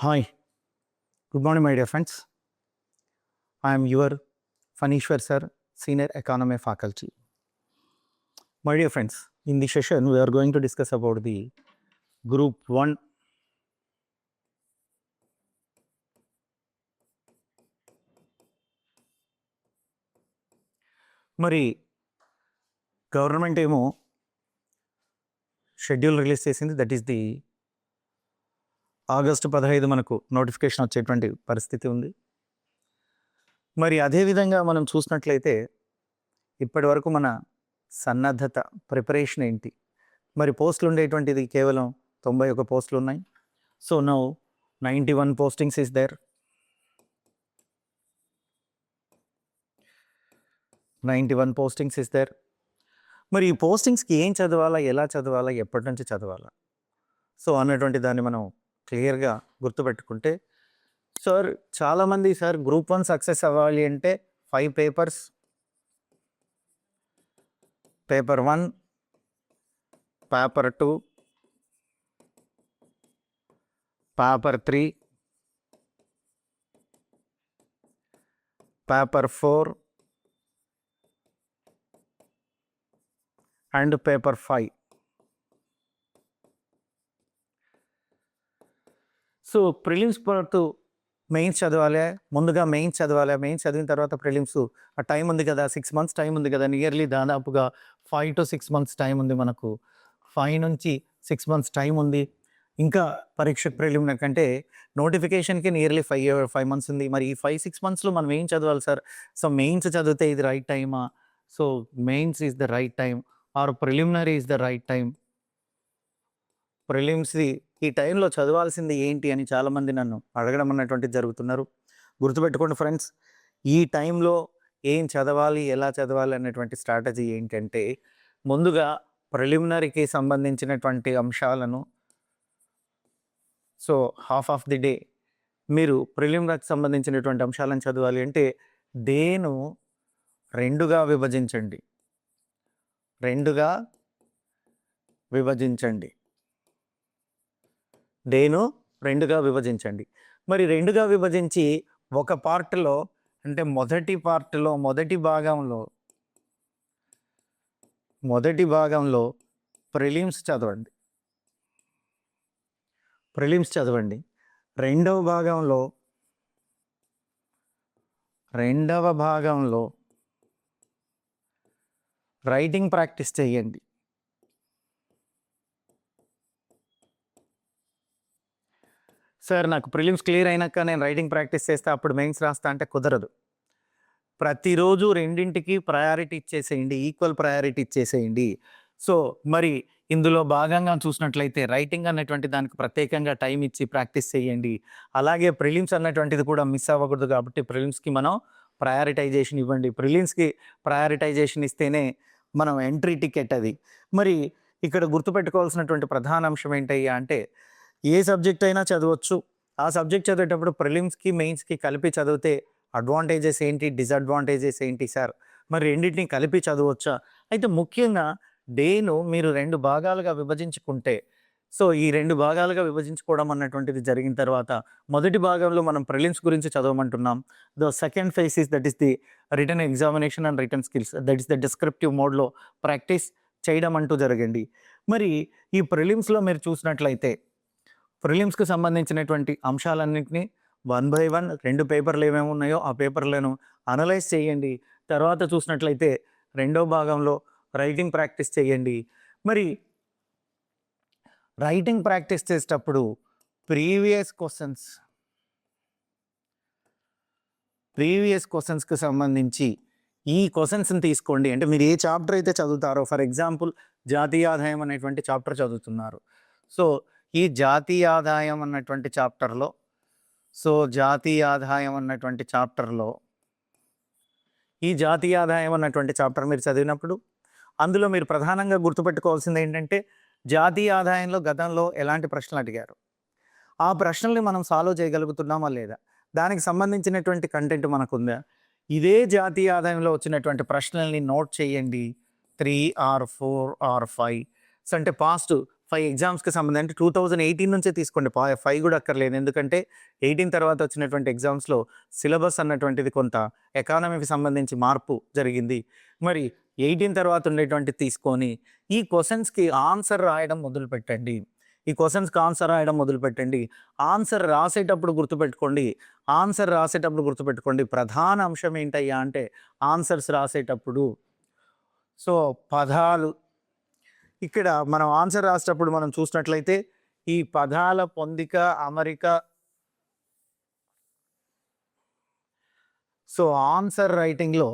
Hi, good morning, my dear friends. I am your Fanishwar sir, Senior Economy Faculty. My dear friends, in this session, we are going to discuss about the Group 1 మరి government ఏమో schedule release చేసింది. That is the August 15 మనకు notification వచ్చేటువంటి పరిస్థితి ఉంది. మరి అదేవిధంగా మనం చూసినట్లయితే ఇప్పటి వరకు మన సన్నద్ధత ప్రిపరేషన్ ఏంటి, మరి పోస్టులు ఉండేటువంటిది కేవలం 91 పోస్టులు ఉన్నాయి. So now 91 postings is there. 91 postings is there. మరి ఈ పోస్టింగ్స్కి ఏం చదవాలా, ఎలా చదవాలా, ఎప్పటి నుంచి చదవాలా, సో అన్నటువంటి దాన్ని మనం క్లియర్గా గుర్తుపెట్టుకుంటే, సార్ చాలామంది సార్ గ్రూప్ 1 సక్సెస్ అవ్వాలి అంటే 5 papers, paper 1, paper 2, paper 3, paper 4 and paper 5. So prelims పాటు మెయిన్స్ చదవాలి, ముందుగా మెయిన్స్ చదవాలి, మెయిన్స్ చదివిన తర్వాత ప్రిలిమ్స్. ఆ టైం ఉంది కదా, 6 months టైం ఉంది కదా, నియర్లీ దాదాపుగా 5 to 6 months టైం ఉంది మనకు. 5 నుంచి 6 months టైం ఉంది. ఇంకా పరీక్ష ప్రిలిమినరీ కంటే నోటిఫికేషన్కి నియర్లీ 5 months ఉంది. మరి ఈ 5-6 monthsలో మనం ఏం చదవాలి సార్? సో మెయిన్స్ చదివితే ఇది రైట్ టైమా? So mains is the right time or preliminary is the right time? ప్రిలిమ్స్ది ఈ టైంలో చదవాల్సింది ఏంటి అని చాలామంది నన్ను అడగడం అన్నటువంటిది జరుగుతున్నారు. గుర్తుపెట్టుకోండి ఫ్రెండ్స్, ఈ టైంలో ఏం చదవాలి, ఎలా చదవాలి అనేటువంటి స్ట్రాటజీ ఏంటంటే, ముందుగా ప్రిలిమినరీకి సంబంధించినటువంటి అంశాలను, so half of the day మీరు ప్రిలిమినరీకి సంబంధించినటువంటి అంశాలను చదవాలి అంటే డేను 2గా విభజించండి. 2గా విభజించండి. డేను 2గా విభజించండి. మరి 2గా విభజించి ఒక పార్ట్లో అంటే మొదటి భాగంలో ప్రిలిమ్స్ చదవండి. రెండవ భాగంలో రైటింగ్ ప్రాక్టీస్ చేయండి. సార్ నాకు ప్రిలిమ్స్ క్లియర్ అయినాక నేను రైటింగ్ ప్రాక్టీస్ చేస్తే అప్పుడు మెయిన్స్ రాస్తా అంటే కుదరదు. ప్రతిరోజు రెండింటికి ప్రయారిటీ ఇచ్చేసేయండి, ఈక్వల్ ప్రయారిటీ ఇచ్చేసేయండి. సో మరి ఇందులో భాగంగా చూసినట్లయితే రైటింగ్ అన్నటువంటి దానికి ప్రత్యేకంగా టైం ఇచ్చి ప్రాక్టీస్ చేయండి. అలాగే ప్రిలిమ్స్ అన్నటువంటిది కూడా మిస్ అవ్వకూడదు కాబట్టి ప్రిలిమ్స్కి మనం ప్రయారిటైజేషన్ ఇవ్వండి. ప్రిలిమ్స్కి ప్రయారిటైజేషన్ ఇస్తేనే మనం ఎంట్రీ టికెట్ అది. మరి ఇక్కడ గుర్తుపెట్టుకోవాల్సినటువంటి ప్రధాన అంశం ఏంటయ్యా అంటే, ఏ సబ్జెక్ట్ అయినా చదవచ్చు. ఆ సబ్జెక్ట్ చదివేటప్పుడు ప్రిలిమ్స్కి మెయిన్స్కి కలిపి చదివితే అడ్వాంటేజెస్ ఏంటి, డిసడ్వాంటేజెస్ ఏంటి సార్? మరి రెండింటిని కలిపి చదవచ్చా? అయితే ముఖ్యంగా డేను మీరు 2 భాగాలుగా విభజించుకుంటే, సో ఈ 2 భాగాలుగా విభజించుకోవడం అన్నటువంటిది జరిగిన తర్వాత మొదటి భాగంలో మనం ప్రిలిమ్స్ గురించి చదవమంటున్నాం. The second phase is that is the written examination and written skills, that is the descriptive మోడ్లో ప్రాక్టీస్ చేయడం అంటూ జరగండి. మరి ఈ ప్రిలిమ్స్లో మీరు చూసినట్లయితే ప్రిలిమ్స్కి సంబంధించినటువంటి అంశాలన్నింటినీ 1 by 1 2 పేపర్లు ఏమేమి ఉన్నాయో ఆ పేపర్లను అనలైజ్ చేయండి. తర్వాత చూసినట్లయితే రెండో భాగంలో రైటింగ్ ప్రాక్టీస్ చేయండి. మరి రైటింగ్ ప్రాక్టీస్ చేసేటప్పుడు ప్రీవియస్ క్వశ్చన్స్కి సంబంధించి ఈ క్వశ్చన్స్ని తీసుకోండి. అంటే మీరు ఏ చాప్టర్ అయితే చదువుతారో, ఫర్ ఎగ్జాంపుల్ జాతీయ ఆదాయం అనేటువంటి చాప్టర్ చదువుతున్నారు. సో ఈ జాతీయ ఆదాయం అన్నటువంటి చాప్టర్ మీరు చదివినప్పుడు అందులో మీరు ప్రధానంగా గుర్తుపెట్టుకోవాల్సింది ఏంటంటే, జాతీయ ఆదాయంలో గతంలో ఎలాంటి ప్రశ్నలు అడిగారు, ఆ ప్రశ్నల్ని మనం సాల్వ్ చేయగలుగుతున్నామా లేదా, దానికి సంబంధించినటువంటి కంటెంట్ మనకు ఉందా, ఇదే జాతీయ ఆదాయంలో వచ్చినటువంటి ప్రశ్నల్ని నోట్ చేయండి. 3 or 4 or 5. సో అంటే పాస్ట్ 5 ఎగ్జామ్స్‌కి సంబంధించి అంటే 2018 నుంచే తీసుకోండి. 5 కూడా అక్కర్లేదు. ఎందుకంటే 18 తర్వాత వచ్చినటువంటి ఎగ్జామ్స్‌లో సిలబస్ అన్నటువంటిది కొంత ఎకానమీకి సంబంధించి మార్పు జరిగింది. మరి 18 తర్వాత ఉండేటువంటిది తీసుకొని ఈ క్వెషన్స్‌కి ఆన్సర్ రాయడం మొదలుపెట్టండి. ఈ క్వెషన్స్‌కి ఆన్సర్ రాయడం మొదలుపెట్టండి. ఆన్సర్ రాసేటప్పుడు గుర్తుపెట్టుకోండి. ప్రధాన అంశం ఏంటయ్యా అంటే ఆన్సర్స్ రాసేటప్పుడు పదాలు ఇక్కడ మనం ఆన్సర్ రాసేటప్పుడు మనం చూసినట్లయితే ఈ పదాల పొందిక, అమరిక ఆన్సర్ రైటింగ్‌లో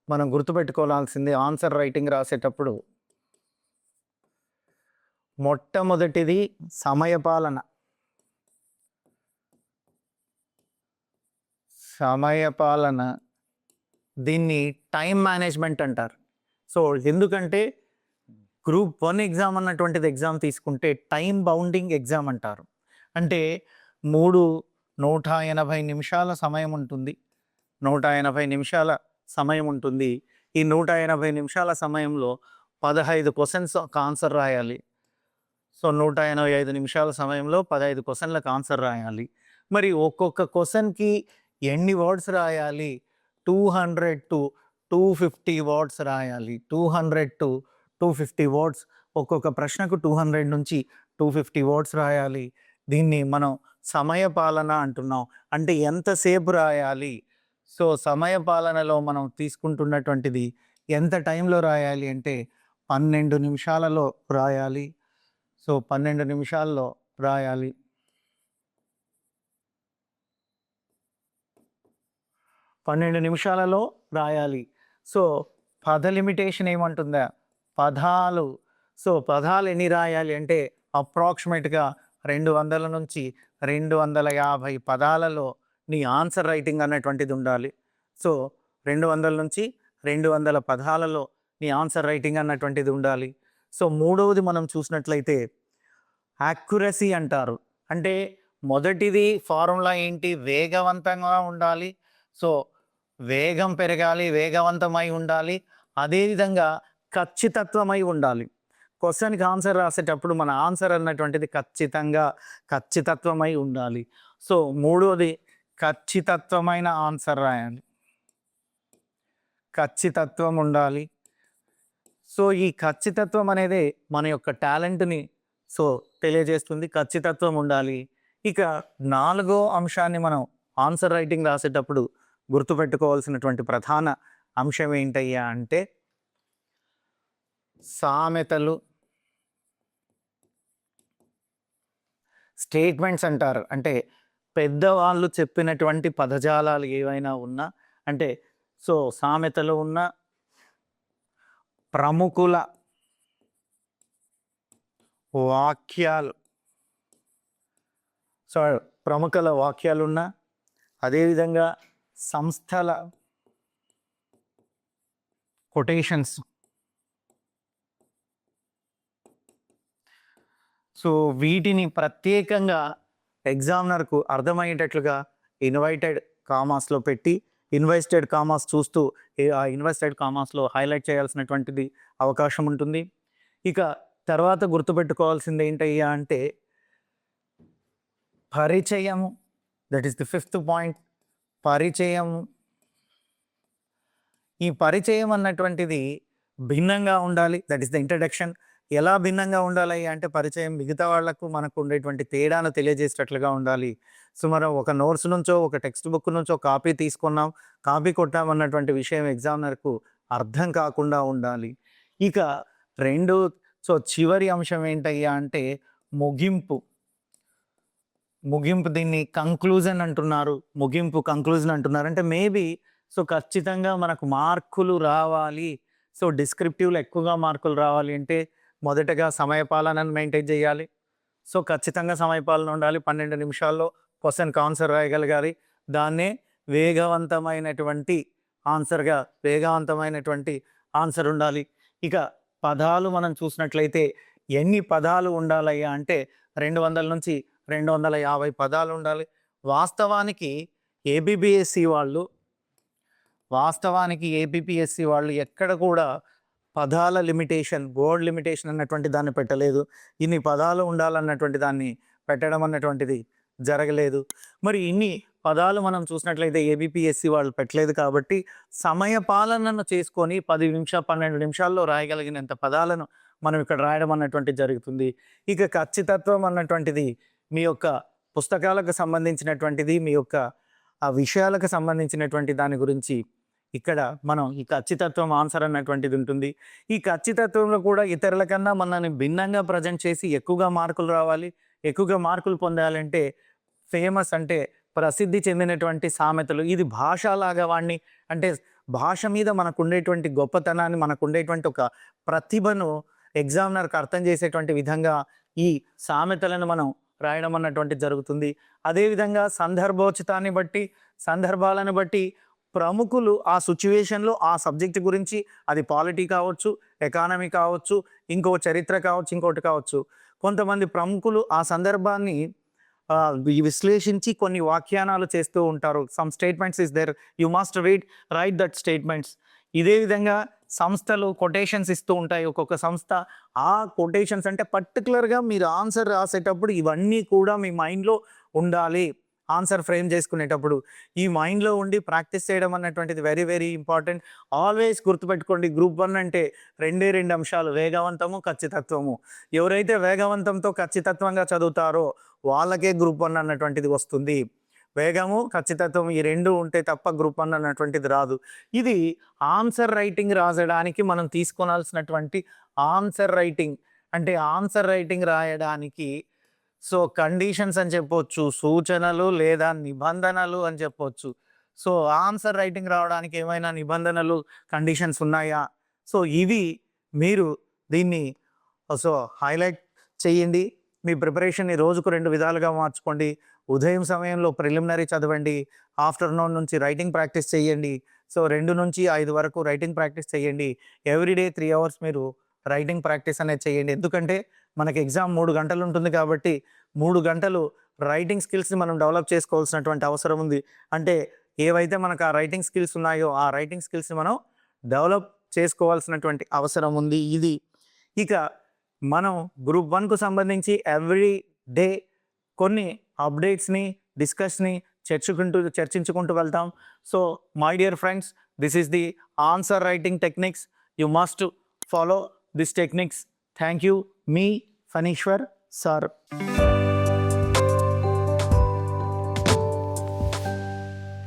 మనం గుర్తుపెట్టుకోవాల్సింది ఆన్సర్ రైటింగ్ రాసేటప్పుడు మొట్టమొదటిది సమయపాలన. దీన్ని టైం మేనేజ్మెంట్ అంటారు. ఎందుకంటే గ్రూప్ 1 ఎగ్జామ్ అన్నటువంటిది ఎగ్జామ్ తీసుకుంటే టైం బౌండింగ్ ఎగ్జామ్ అంటారు. అంటే 180 నిమిషాల సమయం ఉంటుంది. 180 నిమిషాల సమయం ఉంటుంది. ఈ 180 నిమిషాల సమయంలో 15 క్వెషన్స్ ఆన్సర్ రాయాలి. 185 నిమిషాల సమయంలో 15 క్వెషన్లకు ఆన్సర్ రాయాలి. మరి ఒక్కొక్క క్వెషన్‌కి ఎన్ని వర్డ్స్ రాయాలి? 200-250 వర్డ్స్ రాయాలి. 200-250 వర్డ్స్. ఒక్కొక్క ప్రశ్నకు 200-250 వర్డ్స్ రాయాలి. దీన్ని మనం సమయపాలన అంటున్నాం. అంటే ఎంతసేపు రాయాలి? సమయపాలనలో మనం తీసుకుంటున్నటువంటిది ఎంత టైంలో రాయాలి అంటే 12 నిమిషాలలో రాయాలి. 12 నిమిషాల్లో రాయాలి. 12 నిమిషాలలో రాయాలి. పద లిమిటేషన్ ఏమంటుందా? పదాలు పదాలు ఎన్ని రాయాలి అంటే అప్రాక్సిమేట్‌గా 200-250 పదాలలో నీ ఆన్సర్ రైటింగ్ అన్నటువంటిది ఉండాలి. 200-200 పదాలలో నీ ఆన్సర్ రైటింగ్ అన్నటువంటిది ఉండాలి. మూడవది మనం చూసినట్లయితే యాక్యురసీ అంటారు. అంటే మొదటిది ఫార్ములా ఏంటి? వేగవంతంగా ఉండాలి. వేగం పెరగాలి, వేగవంతమై ఉండాలి. అదేవిధంగా ఖచ్చితత్వమై ఉండాలి. క్వెషన్‌కి ఆన్సర్ రాసేటప్పుడు మన ఆన్సర్ అన్నటువంటిది ఖచ్చితత్వమై ఉండాలి. మూడోది ఖచ్చితత్వమైన ఆన్సర్ రాయాలి. ఖచ్చితత్వం ఉండాలి. ఈ ఖచ్చితత్వం అనేది మన యొక్క టాలెంట్‌ని తెలియజేస్తుంది. ఖచ్చితత్వం ఉండాలి. ఇక నాలుగో అంశాన్ని మనం ఆన్సర్ రైటింగ్ రాసేటప్పుడు గుర్తుపెట్టుకోవాల్సినటువంటి ప్రధాన అంశం ఏంటయ్యా అంటే సామెతలు, స్టేట్మెంట్స్ అంటారు. అంటే పెద్దవాళ్ళు చెప్పినటువంటి పదజాలాలు ఏవైనా ఉన్నా అంటే సామెతలు ఉన్న ప్రముఖుల వాక్యాలు ప్రముఖుల వాక్యాలున్నా అదేవిధంగా సంస్థల కొటేషన్స్ వీటిని ప్రత్యేకంగా ఎగ్జామినర్కు అర్థమయ్యేటట్లుగా ఇన్వర్టెడ్ కామాస్లో పెట్టి ఇన్వెస్టెడ్ కామాస్ చూస్తూ ఆ ఇన్వెస్టెడ్ కామాస్లో హైలైట్ చేయాల్సినటువంటిది అవకాశం ఉంటుంది. ఇక తర్వాత గుర్తుపెట్టుకోవాల్సింది ఏంటయ్యా అంటే పరిచయము. That is the 5th point. పరిచయము. ఈ పరిచయం అన్నటువంటిది భిన్నంగా ఉండాలి. That is the introduction. ఎలా భిన్నంగా ఉండాలి అంటే పరిచయం మిగతా వాళ్లకు మనకు ఉండేటువంటి తేడాను తెలియజేసేటట్లుగా ఉండాలి. మనం ఒక నోట్స్ నుంచో ఒక టెక్స్ట్ బుక్ నుంచో కాపీ తీసుకున్నాం, కాపీ కొట్టామన్నటువంటి విషయం ఎగ్జామినర్కు అర్థం కాకుండా ఉండాలి. ఇక చివరి అంశం ఏంటయ్యా అంటే ముగింపు. దీన్ని కంక్లూజన్ అంటున్నారు. కంక్లూజన్ అంటున్నారు. అంటే మేబీ ఖచ్చితంగా మనకు మార్కులు రావాలి. డిస్క్రిప్టివ్లో ఎక్కువగా మార్కులు రావాలి అంటే మొదటగా సమయపాలనను మెయింటైన్ చేయాలి. ఖచ్చితంగా సమయపాలన ఉండాలి. 12 నిమిషాల్లో క్వశ్చన్కి ఆన్సర్ రాయగలగాలి. దాన్నే వేగవంతమైనటువంటి ఆన్సర్ ఉండాలి. ఇక పదాలు మనం చూసినట్లయితే ఎన్ని పదాలు ఉండాలయ్యా అంటే 200-250 పదాలు ఉండాలి. వాస్తవానికి ఏబిపిఎస్సి వాళ్ళు ఎక్కడ కూడా పదాల లిమిటేషన్, వర్డ్ లిమిటేషన్ అన్నటువంటి దాన్ని పెట్టలేదు. ఇన్ని పదాలు ఉండాలన్నటువంటి దాన్ని పెట్టడం అన్నటువంటిది జరగలేదు. మరి ఇన్ని పదాలు మనం చూసినట్లయితే ఏబీపీఎస్సీ వాళ్ళు పెట్టలేదు కాబట్టి సమయ పాలనను చేసుకొని 12 నిమిషాల్లో రాయగలిగినంత పదాలను మనం ఇక్కడ రాయడం అన్నటువంటిది జరుగుతుంది. ఇక ఖచ్చితత్వం అన్నటువంటిది మీ యొక్క పుస్తకాలకు సంబంధించినటువంటిది, మీ యొక్క ఆ విషయాలకు సంబంధించినటువంటి దాని గురించి ఇక్కడ మనం ఈ ఖచ్చితత్వం ఆన్సర్ అన్నటువంటిది ఉంటుంది. ఈ ఖచ్చితత్వంలో కూడా ఇతరుల కన్నా మనల్ని భిన్నంగా ప్రజెంట్ చేసి ఎక్కువగా మార్కులు రావాలి, ఎక్కువగా మార్కులు పొందాలంటే ఫేమస్ అంటే ప్రసిద్ధి చెందినటువంటి సామెతలు, ఇది భాషలాగా వాడిని అంటే భాష మీద మనకు ఉండేటువంటి గొప్పతనాన్ని, మనకు ఉండేటువంటి ఒక ప్రతిభను ఎగ్జామినర్కి అర్థం చేసేటువంటి విధంగా ఈ సామెతలను మనం రాయడం అన్నటువంటిది జరుగుతుంది. అదేవిధంగా సందర్భోచితాన్ని బట్టి, సందర్భాలను బట్టి ప్రముఖులు ఆ సిచ్యువేషన్లో ఆ సబ్జెక్ట్ గురించి, అది పాలిటీ కావచ్చు, ఎకానమీ కావచ్చు, ఇంకో చరిత్ర కావచ్చు, ఇంకోటి కావచ్చు, కొంతమంది ప్రముఖులు ఆ సందర్భాన్ని విశ్లేషించి కొన్ని వ్యాఖ్యానాలు చేస్తూ ఉంటారు. Some statements is there, you must write that statements. ఇదే విధంగా సంస్థలు కొటేషన్స్ ఇస్తూ ఉంటాయి. ఒక్కొక్క సంస్థ ఆ కొటేషన్స్ అంటే పర్టికులర్గా మీరు ఆన్సర్ రాసేటప్పుడు ఇవన్నీ కూడా మీ మైండ్లో ఉండాలి. ఆన్సర్ ఫ్రేమ్ చేసుకునేటప్పుడు ఈ మైండ్లో ఉండి ప్రాక్టీస్ చేయడం అన్నటువంటిది వెరీ వెరీ ఇంపార్టెంట్. ఆల్వేస్ గుర్తుపెట్టుకోండి, గ్రూప్ 1 అంటే 2 అంశాలు, వేగవంతము, ఖచ్చితత్వము. ఎవరైతే వేగవంతంతో ఖచ్చితత్వంగా చదువుతారో వాళ్ళకే గ్రూప్ 1 అన్నటువంటిది వస్తుంది. వేగము, ఖచ్చితత్వం ఈ రెండు ఉంటే తప్ప గ్రూప్ 1 అన్నటువంటిది రాదు. ఇది ఆన్సర్ రైటింగ్ రాసడానికి మనం తీసుకోవాల్సినటువంటి ఆన్సర్ రైటింగ్ అంటే ఆన్సర్ రైటింగ్ రాయడానికి సో కండిషన్స్ అని చెప్పొచ్చు, సూచనలు లేదా నిబంధనలు అని చెప్పొచ్చు. సో ఆన్సర్ రైటింగ్ రావడానికి ఏమైనా నిబంధనలు, కండిషన్స్ ఉన్నాయా? సో ఇవి మీరు దీన్ని సో హైలైట్ చేయండి. మీ ప్రిపరేషన్ని రోజుకు 2 విధాలుగా మార్చుకోండి. ఉదయం సమయంలో ప్రిలిమినరీ చదవండి, ఆఫ్టర్నూన్ నుంచి రైటింగ్ ప్రాక్టీస్ చేయండి. సో 2 నుంచి 5 వరకు రైటింగ్ ప్రాక్టీస్ చేయండి. ఎవ్రీడే 3 అవర్స్ మీరు రైటింగ్ ప్రాక్టీస్ అనేది చేయండి. ఎందుకంటే మనకి ఎగ్జామ్ 3 గంటలు ఉంటుంది కాబట్టి 3 గంటలు రైటింగ్ స్కిల్స్ని మనం డెవలప్ చేసుకోవాల్సినటువంటి అవసరం ఉంది. అంటే ఏవైతే మనకు ఆ రైటింగ్ స్కిల్స్ ఉన్నాయో ఆ రైటింగ్ స్కిల్స్ని మనం డెవలప్ చేసుకోవాల్సినటువంటి అవసరం ఉంది. ఇది ఇక మనం గ్రూప్ 1కు సంబంధించి ఎవ్రీ డే కొన్ని అప్డేట్స్ని, డిస్కస్ని చర్చించుకుంటూ వెళ్తాం. So my dear friends, this is the answer writing techniques. You must follow this techniques. Thank you. మీ ఫణీశ్వర్ సార్.